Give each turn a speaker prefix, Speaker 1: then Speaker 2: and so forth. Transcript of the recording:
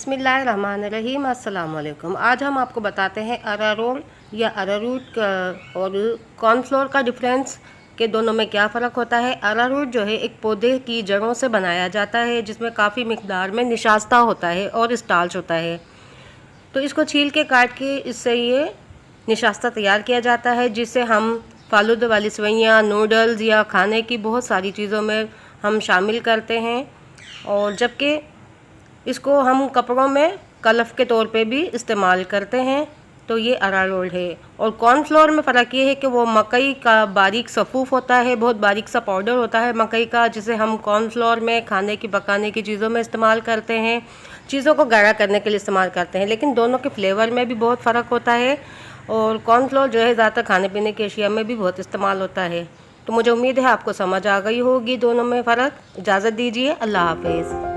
Speaker 1: बिस्मिल्लाहिर्रहमानिर्रहीम। अस्सलाम वालेकुम। आज हम आपको बताते हैं अरारोट या अरारूट और कॉर्नफ्लोर का डिफरेंस के दोनों में क्या फ़र्क होता है। अरारूट जो है एक पौधे की जड़ों से बनाया जाता है जिसमें काफ़ी मिकदार में निशास्ता होता है और स्टार्च होता है। तो इसको छील के काट के इससे ये निशास्ता तैयार किया जाता है जिससे हम फालूदा वाली सेवइयाँ, नूडल्स या खाने की बहुत सारी चीज़ों में हम शामिल करते हैं। और जबकि इसको हम कपड़ों में कलफ के तौर पे भी इस्तेमाल करते हैं। तो ये अरारोट है। और कॉर्नफ्लोर में फ़र्क ये है कि वो मकई का बारीक सफ़ूफ होता है, बहुत बारीक सा पाउडर होता है मकई का, जिसे हम कॉर्नफ्लोर में खाने की पकाने की चीज़ों में इस्तेमाल करते हैं, चीज़ों को गाढ़ा करने के लिए इस्तेमाल करते हैं। लेकिन दोनों के फ्लेवर में भी बहुत फ़र्क होता है। और कॉर्नफ्लोर जो है ज़्यादातर खाने पीने की अशिया में भी बहुत इस्तेमाल होता है। तो मुझे उम्मीद है आपको समझ आ गई होगी दोनों में फ़र्क। इजाज़त दीजिए, अल्लाह हाफ़िज़।